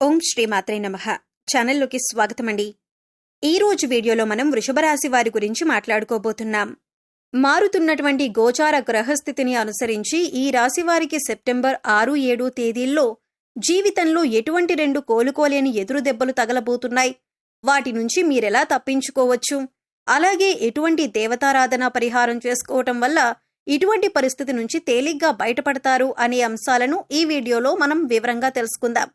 ఓం శ్రీ మాత్రే నమః. ఛానల్లోకి స్వాగతమండి. ఈరోజు వీడియోలో మనం వృషభ రాశి వారి గురించి మాట్లాడుకోబోతున్నాం. మారుతున్నటువంటి గోచార గ్రహస్థితిని అనుసరించి ఈ రాశి వారికి సెప్టెంబర్ 6-7 తేదీల్లో జీవితంలో ఎటువంటి 2 కోలుకోలేని ఎదురు దెబ్బలు తగలబోతున్నాయి, వాటి నుంచి మీరెలా తప్పించుకోవచ్చు, అలాగే ఎటువంటి దేవతారాధన పరిహారం చేసుకోవటం వల్ల ఇటువంటి పరిస్థితి నుంచి తేలిగ్గా బయటపడతారు అనే అంశాలను ఈ వీడియోలో మనం వివరంగా తెలుసుకుందాం.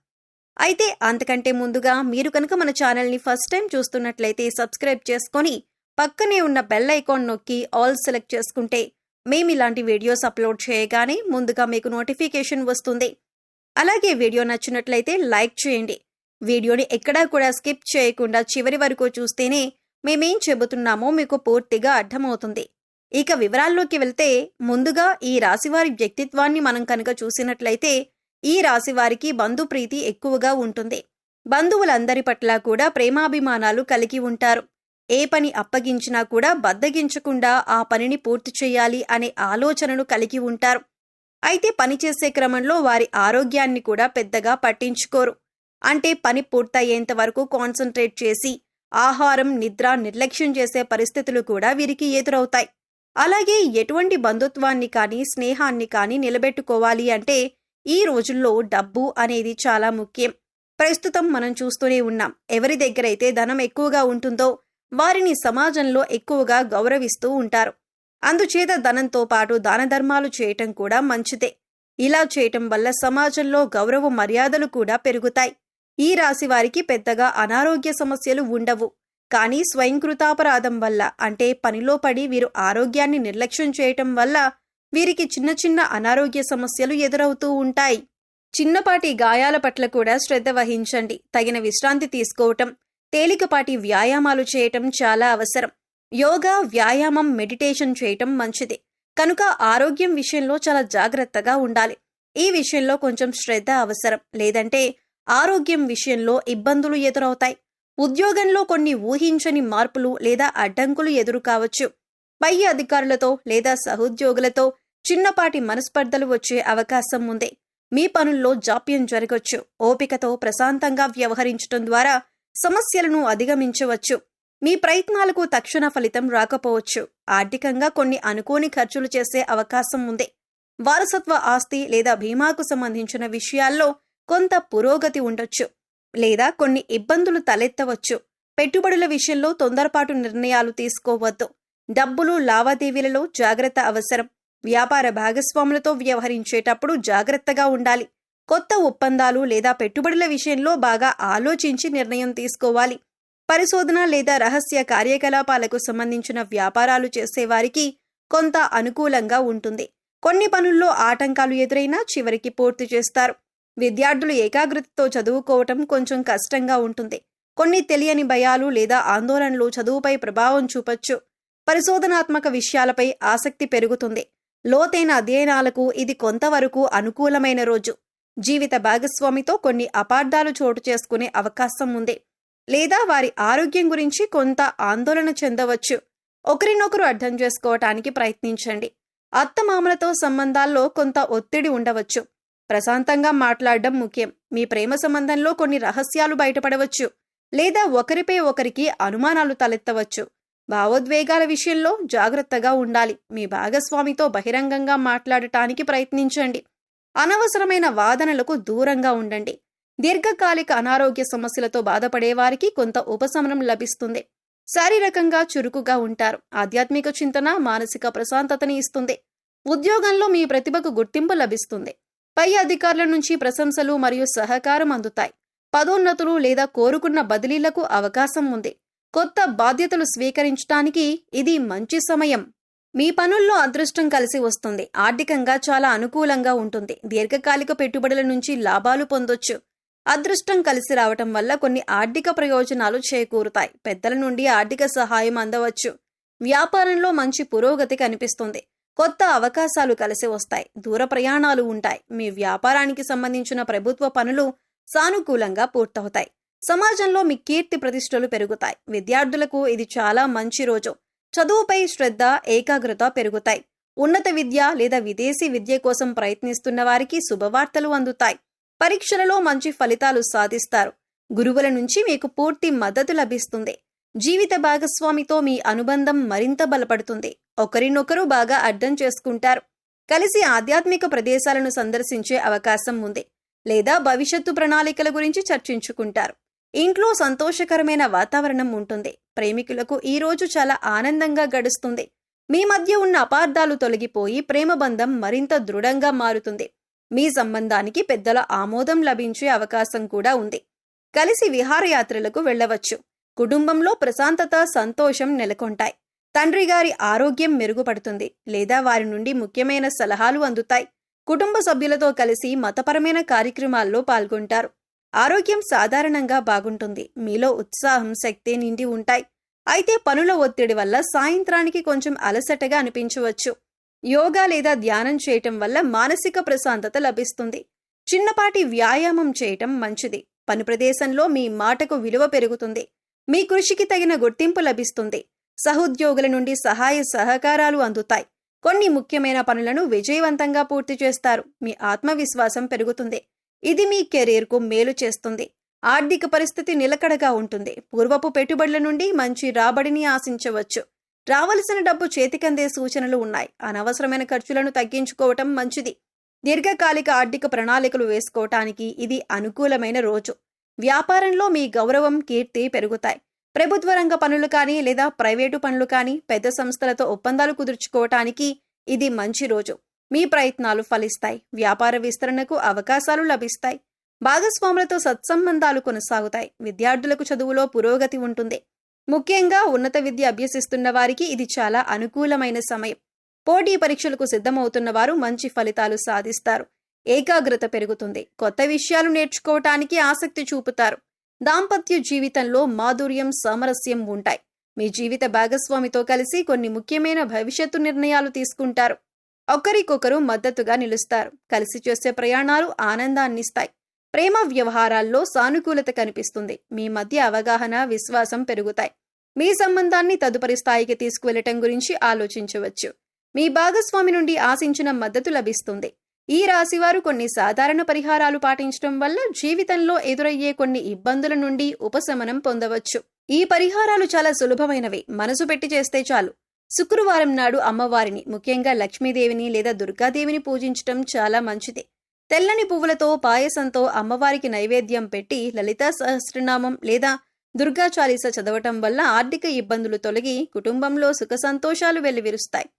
అయితే అంతకంటే ముందుగా మీరు కనుక మన ఛానల్ని ఫస్ట్ టైం చూస్తున్నట్లయితే సబ్స్క్రైబ్ చేసుకొని పక్కనే ఉన్న బెల్ ఐకాన్ నొక్కి ఆల్ సెలెక్ట్ చేసుకుంటే మేము ఇలాంటి వీడియోస్ అప్లోడ్ చేయగానే ముందుగా మీకు నోటిఫికేషన్ వస్తుంది. అలాగే వీడియో నచ్చినట్లయితే లైక్ చేయండి. వీడియోని ఎక్కడా కూడా స్కిప్ చేయకుండా చివరి వరకు చూస్తేనే మేమేం చెబుతున్నామో మీకు పూర్తిగా అర్థమవుతుంది. ఇక వివరాల్లోకి వెళ్తే ముందుగా ఈ రాశివారి వ్యక్తిత్వాన్ని మనం కనుక చూసినట్లయితే ఈ రాశి వారికి బంధుప్రీతి ఎక్కువగా ఉంటుంది. బంధువులందరి పట్ల కూడా ప్రేమాభిమానాలు కలిగి ఉంటారు. ఏ పని అప్పగించినా కూడా బద్దగించకుండా ఆ పనిని పూర్తి చేయాలి అనే ఆలోచనను కలిగి ఉంటారు. అయితే పనిచేసే క్రమంలో వారి ఆరోగ్యాన్ని కూడా పెద్దగా పట్టించుకోరు. అంటే పని పూర్తయ్యేంత వరకు కాన్సంట్రేట్ చేసి ఆహారం, నిద్ర నిర్లక్ష్యం చేసే పరిస్థితులు కూడా వీరికి ఎదురవుతాయి. అలాగే ఎటువంటి బంధుత్వాన్ని కానీ స్నేహాన్ని కానీ నిలబెట్టుకోవాలి అంటే ఈ రోజుల్లో డబ్బు అనేది చాలా ముఖ్యం. ప్రస్తుతం మనం చూస్తూనే ఉన్నాం. ఎవరి దగ్గరైతే ధనం ఎక్కువగా ఉంటుందో వారిని సమాజంలో ఎక్కువగా గౌరవిస్తూ ఉంటారు. అందుచేత ధనంతో పాటు దాన ధర్మాలు చేయటం కూడా మంచిదే. ఇలా చేయటం వల్ల సమాజంలో గౌరవ మర్యాదలు కూడా పెరుగుతాయి. ఈ రాశి వారికి పెద్దగా అనారోగ్య సమస్యలు ఉండవు. కానీ స్వయంకృతాపరాధం వల్ల, అంటే పనిలో పడి వీరు ఆరోగ్యాన్ని నిర్లక్ష్యం చేయటం వల్ల వీరికి చిన్న చిన్న అనారోగ్య సమస్యలు ఎదురవుతూ ఉంటాయి. చిన్నపాటి గాయాల పట్ల కూడా శ్రద్ధ వహించండి. తగిన విశ్రాంతి తీసుకోవటం, తేలికపాటి వ్యాయామాలు చేయటం చాలా అవసరం. యోగా, వ్యాయామం, మెడిటేషన్ చేయటం మంచిది. కనుక ఆరోగ్యం విషయంలో చాలా జాగ్రత్తగా ఉండాలి. ఈ విషయంలో కొంచెం శ్రద్ధ అవసరం. లేదంటే ఆరోగ్యం విషయంలో ఇబ్బందులు ఎదురవుతాయి. ఉద్యోగంలో కొన్ని ఊహించని మార్పులు లేదా అడ్డంకులు ఎదురు కావచ్చు. పై అధికారులతో లేదా సహోద్యోగులతో చిన్నపాటి మనస్పర్ధలు వచ్చే అవకాశం ఉంది. మీ పనుల్లో జాప్యం జరగొచ్చు. ఓపికతో ప్రశాంతంగా వ్యవహరించడం ద్వారా సమస్యలను అధిగమించవచ్చు. మీ ప్రయత్నాలకు తక్షణ ఫలితం రాకపోవచ్చు. ఆర్థికంగా కొన్ని అనుకోని ఖర్చులు చేసే అవకాశం ఉంది. వారసత్వ ఆస్తి లేదా బీమాకు సంబంధించిన విషయాల్లో కొంత పురోగతి ఉండొచ్చు. లేదా కొన్ని ఇబ్బందులు తలెత్తవచ్చు. పెట్టుబడుల విషయంలో తొందరపాటు నిర్ణయాలు తీసుకోవద్దు. డబ్బులు లావాదేవీలలో జాగ్రత్త అవసరం. వ్యాపార భాగస్వాములతో వ్యవహరించేటప్పుడు జాగ్రత్తగా ఉండాలి. కొత్త ఒప్పందాలు లేదా పెట్టుబడుల విషయంలో బాగా ఆలోచించి నిర్ణయం తీసుకోవాలి. పరిశోధన లేదా రహస్య కార్యకలాపాలకు సంబంధించిన వ్యాపారాలు చేసేవారికి కొంత అనుకూలంగా ఉంటుంది. కొన్ని పనుల్లో ఆటంకాలు ఎదురైనా చివరికి పూర్తి చేస్తారు. విద్యార్థులు ఏకాగ్రతతో చదువుకోవటం కొంచెం కష్టంగా ఉంటుంది. కొన్ని తెలియని భయాలు లేదా ఆందోళనలు చదువుపై ప్రభావం చూపొచ్చు. పరిశోధనాత్మక విషయాలపై ఆసక్తి పెరుగుతుంది. లోతైన అధ్యయనాలకు ఇది కొంతవరకు అనుకూలమైన రోజు. జీవిత భాగస్వామితో కొన్ని అపార్థాలు చోటు చేసుకునే అవకాశం ఉంది. లేదా వారి ఆరోగ్యం గురించి కొంత ఆందోళన చెందవచ్చు. ఒకరినొకరు అర్థం చేసుకోవటానికి ప్రయత్నించండి. అత్తమామలతో సంబంధాల్లో కొంత ఒత్తిడి ఉండవచ్చు. ప్రశాంతంగా మాట్లాడడం ముఖ్యం. మీ ప్రేమ సంబంధంలో కొన్ని రహస్యాలు బయటపడవచ్చు. లేదా ఒకరిపై ఒకరికి అనుమానాలు తలెత్తవచ్చు. భావోద్వేగాల విషయంలో జాగ్రత్తగా ఉండాలి. మీ భాగస్వామితో బహిరంగంగా మాట్లాడటానికి ప్రయత్నించండి. అనవసరమైన వాదనలకు దూరంగా ఉండండి. దీర్ఘకాలిక అనారోగ్య సమస్యలతో బాధపడేవారికి కొంత ఉపశమనం లభిస్తుంది. శారీరకంగా చురుకుగా ఉంటారు. ఆధ్యాత్మిక చింతన మానసిక ప్రశాంతతని ఇస్తుంది. ఉద్యోగంలో మీ ప్రతిభకు గుర్తింపు లభిస్తుంది. పై అధికారుల నుంచి ప్రశంసలు మరియు సహకారం అందుతాయి. పదోన్నతులు లేదా కోరుకున్న బదిలీలకు అవకాశం ఉంది. కొత్త బాధ్యతలు స్వీకరించడానికి ఇది మంచి సమయం. మీ పనుల్లో అదృష్టం కలిసి వస్తుంది. ఆర్థికంగా చాలా అనుకూలంగా ఉంటుంది. దీర్ఘకాలిక పెట్టుబడుల నుంచి లాభాలు పొందొచ్చు. అదృష్టం కలిసి రావటం వల్ల కొన్ని ఆర్థిక ప్రయోజనాలు చేకూరుతాయి. పెద్దల నుండి ఆర్థిక సహాయం అందవచ్చు. వ్యాపారంలో మంచి పురోగతి కనిపిస్తుంది. కొత్త అవకాశాలు కలిసి వస్తాయి. దూర ప్రయాణాలు ఉంటాయి. మీ వ్యాపారానికి సంబంధించిన ప్రభుత్వ పనులు సానుకూలంగా పూర్తవుతాయి. సమాజంలో మీ కీర్తి ప్రతిష్టలు పెరుగుతాయి. విద్యార్థులకు ఇది చాలా మంచి రోజు. చదువుపై శ్రద్ధ, ఏకాగ్రత పెరుగుతాయి. ఉన్నత విద్య లేదా విదేశీ విద్య కోసం ప్రయత్నిస్తున్న వారికి శుభవార్తలు అందుతాయి. పరీక్షలలో మంచి ఫలితాలు సాధిస్తారు. గురువుల నుంచి మీకు పూర్తి మద్దతు లభిస్తుంది. జీవిత భాగస్వామితో మీ అనుబంధం మరింత బలపడుతుంది. ఒకరినొకరు బాగా అర్థం చేసుకుంటారు. కలిసి ఆధ్యాత్మిక ప్రదేశాలను సందర్శించే అవకాశం ఉంది. లేదా భవిష్యత్తు ప్రణాళికల గురించి చర్చించుకుంటారు. ఇంట్లో సంతోషకరమైన వాతావరణం ఉంటుంది. ప్రేమికులకు ఈ రోజు చాలా ఆనందంగా గడుస్తుంది. మీ మధ్య ఉన్న అపార్థాలు తొలగిపోయి ప్రేమ బంధం మరింత దృఢంగా మారుతుంది. మీ సంబంధానికి పెద్దల ఆమోదం లభించే అవకాశం కూడా ఉంది. కలిసి విహారయాత్రలకు వెళ్లవచ్చు. కుటుంబంలో ప్రశాంతత, సంతోషం నెలకొంటాయి. తండ్రి గారి ఆరోగ్యం మెరుగుపడుతుంది లేదా వారి నుండి ముఖ్యమైన సలహాలు అందుతాయి. కుటుంబ సభ్యులతో కలిసి మతపరమైన కార్యక్రమాల్లో పాల్గొంటారు. ఆరోగ్యం సాధారణంగా బాగుంటుంది. మీలో ఉత్సాహం, శక్తి నిండి ఉంటాయి. అయితే పనుల ఒత్తిడి వల్ల సాయంత్రానికి కొంచెం అలసటగా అనిపించవచ్చు. యోగా లేదా ధ్యానం చేయటం వల్ల మానసిక ప్రశాంతత లభిస్తుంది. చిన్నపాటి వ్యాయామం చేయటం మంచిది. పని ప్రదేశంలో మీ మాటకు విలువ పెరుగుతుంది. మీ కృషికి తగిన గుర్తింపు లభిస్తుంది. సహోద్యోగుల నుండి సహాయ సహకారాలు అందుతాయి. కొన్ని ముఖ్యమైన పనులను విజయవంతంగా పూర్తి చేస్తారు. మీ ఆత్మవిశ్వాసం పెరుగుతుంది. ఇది మీ కెరీర్కు మేలు చేస్తుంది. ఆర్థిక పరిస్థితి నిలకడగా ఉంటుంది. పూర్వపు పెట్టుబడుల నుండి మంచి రాబడిని ఆశించవచ్చు. రావలసిన డబ్బు చేతికందే సూచనలు ఉన్నాయి. అనవసరమైన ఖర్చులను తగ్గించుకోవటం మంచిది. దీర్ఘకాలిక ఆర్థిక ప్రణాళికలు వేసుకోవటానికి ఇది అనుకూలమైన రోజు. వ్యాపారంలో మీ గౌరవం, కీర్తి పెరుగుతాయి. ప్రభుత్వ రంగ పనులు కానీ లేదా ప్రైవేటు పనులు కానీ పెద్ద సంస్థలతో ఒప్పందాలు కుదుర్చుకోవటానికి ఇది మంచి రోజు. మీ ప్రయత్నాలు ఫలిస్తాయి. వ్యాపార విస్తరణకు అవకాశాలు లభిస్తాయి. భాగస్వాములతో సత్సంబంధాలు కొనసాగుతాయి. విద్యార్థులకు చదువులో పురోగతి ఉంటుంది. ముఖ్యంగా ఉన్నత విద్య అభ్యసిస్తున్న వారికి ఇది చాలా అనుకూలమైన సమయం. పోటీ పరీక్షలకు సిద్ధమవుతున్న వారు మంచి ఫలితాలు సాధిస్తారు. ఏకాగ్రత పెరుగుతుంది. కొత్త విషయాలు నేర్చుకోవటానికి ఆసక్తి చూపుతారు. దాంపత్య జీవితంలో మాధుర్యం, సామరస్యం ఉంటాయి. మీ జీవిత భాగస్వామితో కలిసి కొన్ని ముఖ్యమైన భవిష్యత్తు నిర్ణయాలు తీసుకుంటారు. ఒకరికొకరు మద్దతుగా నిలుస్తారు. కలిసి చేసే ప్రయాణాలు ఆనందాన్నిస్తాయి. ప్రేమ వ్యవహారాల్లో సానుకూలత కనిపిస్తుంది. మీ మధ్య అవగాహన, విశ్వాసం పెరుగుతాయి. మీ సంబంధాన్ని తదుపరి స్థాయికి తీసుకువెళ్లటం గురించి ఆలోచించవచ్చు. మీ భాగస్వామి నుండి ఆశించిన మద్దతు లభిస్తుంది. ఈ రాశివారు కొన్ని సాధారణ పరిహారాలు పాటించడం వల్ల జీవితంలో ఎదురయ్యే కొన్ని ఇబ్బందుల నుండి ఉపశమనం పొందవచ్చు. ఈ పరిహారాలు చాలా సులభమైనవి. మనసు పెట్టి చేస్తే చాలు. శుక్రవారం నాడు అమ్మవారిని, ముఖ్యంగా లక్ష్మీదేవిని లేదా దుర్గాదేవిని పూజించటం చాలా మంచిది. తెల్లని పువ్వులతో, పాయసంతో అమ్మవారికి నైవేద్యం పెట్టి లలితా సహస్రనామం లేదా దుర్గా చాలీస చదవటం వల్ల ఆర్థిక ఇబ్బందులు తొలగి కుటుంబంలో సుఖ సంతోషాలు వెల్లివిరుస్తాయి.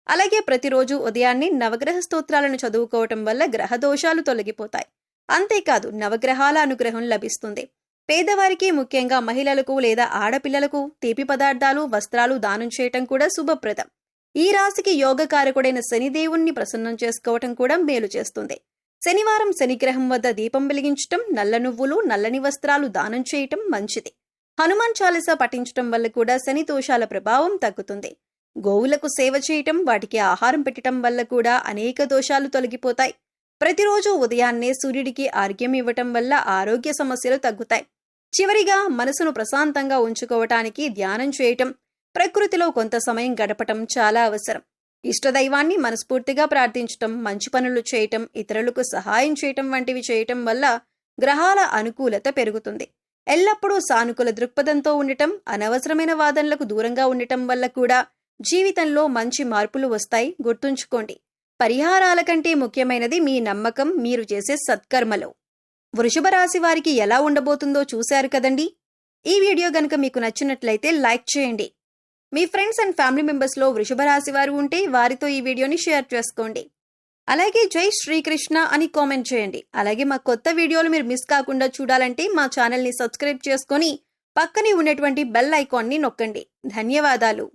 అలాగే ప్రతిరోజు ఉదయాన్నే నవగ్రహ స్తోత్రాలను చదువుకోవటం వల్ల గ్రహదోషాలు తొలగిపోతాయి. అంతేకాదు నవగ్రహాల అనుగ్రహం లభిస్తుంది. పేదవారికి, ముఖ్యంగా మహిళలకు లేదా ఆడపిల్లలకు తీపి పదార్థాలు, వస్త్రాలు దానం చేయటం కూడా శుభప్రదం. ఈ రాశికి యోగకారకుడైన శనిదేవుణ్ణి ప్రసన్నం చేసుకోవటం కూడా మేలు చేస్తుంది. శనివారం శనిగ్రహం వద్ద దీపం వెలిగించటం, నల్ల నువ్వులు, నల్లని వస్త్రాలు దానం చేయటం మంచిది. హనుమాన్ చాలీసా పఠించటం వల్ల కూడా శని దోషాల ప్రభావం తగ్గుతుంది. గోవులకు సేవ చేయటం, వాటికి ఆహారం పెట్టడం వల్ల కూడా అనేక దోషాలు తొలగిపోతాయి. ప్రతిరోజు ఉదయాన్నే సూర్యుడికి ఆర్ఘ్యం ఇవ్వటం వల్ల ఆరోగ్య సమస్యలు తగ్గుతాయి. చివరిగా మనసును ప్రశాంతంగా ఉంచుకోవటానికి ధ్యానం చేయటం, ప్రకృతిలో కొంత సమయం గడపటం చాలా అవసరం. ఇష్టదైవాన్ని మనస్ఫూర్తిగా ప్రార్థించటం, మంచి పనులు చేయటం, ఇతరులకు సహాయం చేయటం వంటివి చేయటం వల్ల గ్రహాల అనుకూలత పెరుగుతుంది. ఎల్లప్పుడూ సానుకూల దృక్పథంతో ఉండటం, అనవసరమైన వాదనలకు దూరంగా ఉండటం వల్ల కూడా జీవితంలో మంచి మార్పులు వస్తాయి. గుర్తుంచుకోండి, పరిహారాల కంటే ముఖ్యమైనది మీ నమ్మకం, మీరు చేసే సత్కర్మలు. వృషభ రాశి వారికి ఎలా ఉండబోతుందో చూశారు కదండి. ఈ వీడియో గనుక మీకు నచ్చినట్లయితే లైక్ చేయండి. మీ ఫ్రెండ్స్ అండ్ ఫ్యామిలీ మెంబర్స్లో వృషభ రాశి వారు ఉంటే వారితో ఈ వీడియోని షేర్ చేసుకోండి. అలాగే జై శ్రీకృష్ణ అని కామెంట్ చేయండి. అలాగే మా కొత్త వీడియోలు మీరు మిస్ కాకుండా చూడాలంటే మా ఛానల్ని సబ్స్క్రైబ్ చేసుకొని పక్కనే ఉన్నటువంటి బెల్ ఐకాన్ని నొక్కండి. ధన్యవాదాలు.